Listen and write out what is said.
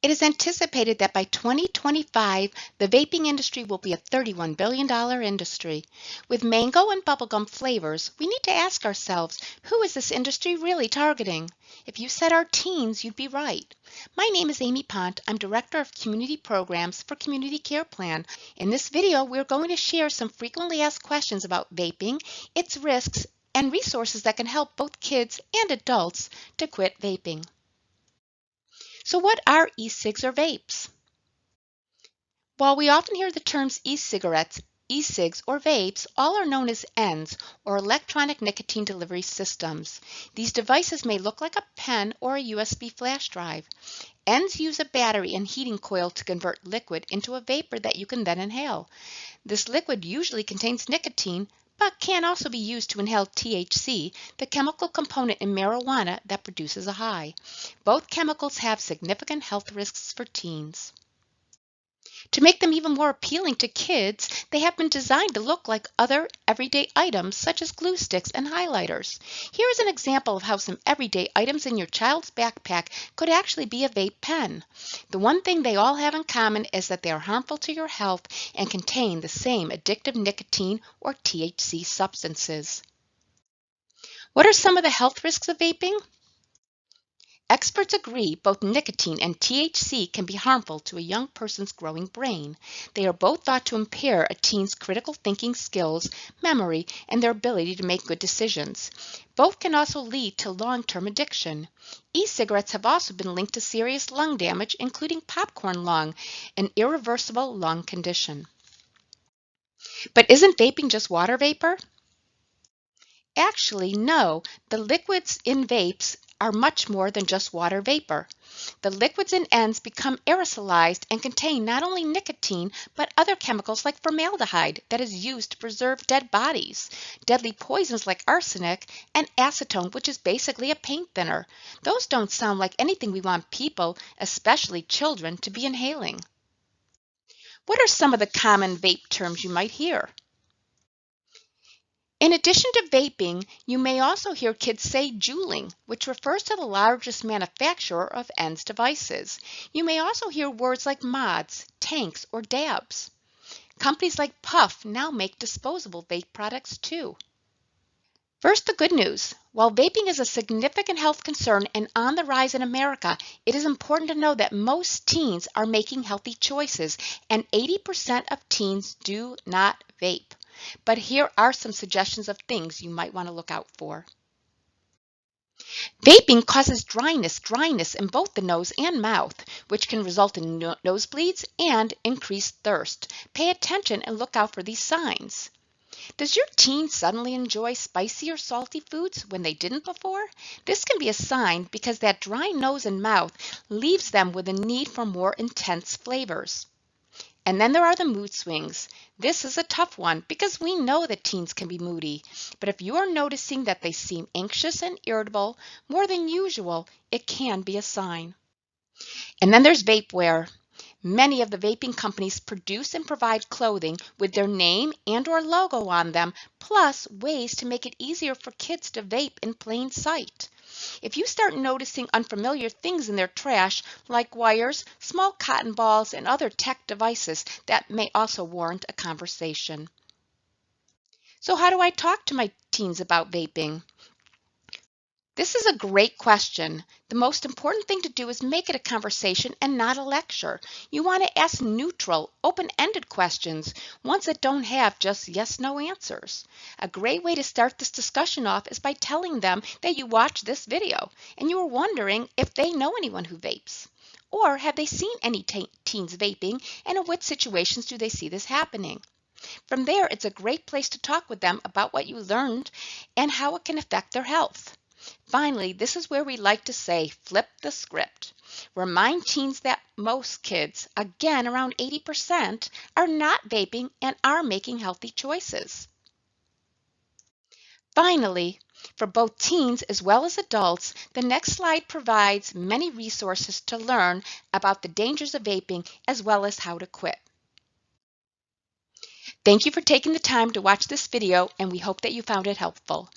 It is anticipated that by 2025, the vaping industry will be a $31 billion industry. With mango and bubblegum flavors, we need to ask ourselves, who is this industry really targeting? If you said our teens, you'd be right. My name is Amy Pont. I'm Director of Community Programs for Community Care Plan. In this video, we're going to share some frequently asked questions about vaping, its risks, and resources that can help both kids and adults to quit vaping. So what are e-cigs or vapes? While we often hear the terms e-cigarettes, e-cigs, or vapes, all are known as ENDS, or electronic nicotine delivery systems. These devices may look like a pen or a USB flash drive. ENDS use a battery and heating coil to convert liquid into a vapor that you can then inhale. This liquid usually contains nicotine, but can also be used to inhale THC, the chemical component in marijuana that produces a high. Both chemicals have significant health risks for teens. To make them even more appealing to kids, they have been designed to look like other everyday items such as glue sticks and highlighters. Here is an example of how some everyday items in your child's backpack could actually be a vape pen. The one thing they all have in common is that they are harmful to your health and contain the same addictive nicotine or THC substances. What are some of the health risks of vaping? Experts agree both nicotine and THC can be harmful to a young person's growing brain. They are both thought to impair a teen's critical thinking skills, memory, and their ability to make good decisions. Both can also lead to long-term addiction. E-cigarettes have also been linked to serious lung damage, including popcorn lung, an irreversible lung condition. But isn't vaping just water vapor? Actually, no. The liquids in vapes are much more than just water vapor. The liquids in ends become aerosolized and contain not only nicotine, but other chemicals like formaldehyde that is used to preserve dead bodies, deadly poisons like arsenic, and acetone, which is basically a paint thinner. Those don't sound like anything we want people, especially children, to be inhaling. What are some of the common vape terms you might hear? In addition to vaping, you may also hear kids say juuling, which refers to the largest manufacturer of ENDS devices. You may also hear words like mods, tanks, or dabs. Companies like Puff now make disposable vape products too. First, the good news. While vaping is a significant health concern and on the rise in America, it is important to know that most teens are making healthy choices, and 80% of teens do not vape. But here are some suggestions of things you might want to look out for. Vaping causes dryness in both the nose and mouth, which can result in nosebleeds and increased thirst. Pay attention and look out for these signs. Does your teen suddenly enjoy spicy or salty foods when they didn't before? This can be a sign because that dry nose and mouth leaves them with a need for more intense flavors. And then there are the mood swings. This is a tough one because we know that teens can be moody. But if you are noticing that they seem anxious and irritable more than usual, it can be a sign. And then there's vape wear. Many of the vaping companies produce and provide clothing with their name and/or logo on them, plus ways to make it easier for kids to vape in plain sight. If you start noticing unfamiliar things in their trash, like wires, small cotton balls, and other tech devices, that may also warrant a conversation. So how do I talk to my teens about vaping? This is a great question. The most important thing to do is make it a conversation and not a lecture. You want to ask neutral, open-ended questions, ones that don't have just yes/no answers. A great way to start this discussion off is by telling them that you watched this video and you were wondering if they know anyone who vapes. Or have they seen any teens vaping, and in what situations do they see this happening? From there, it's a great place to talk with them about what you learned and how it can affect their health. Finally, this is where we like to say, flip the script. Remind teens that most kids, again around 80%, are not vaping and are making healthy choices. Finally, for both teens as well as adults, the next slide provides many resources to learn about the dangers of vaping as well as how to quit. Thank you for taking the time to watch this video, and we hope that you found it helpful.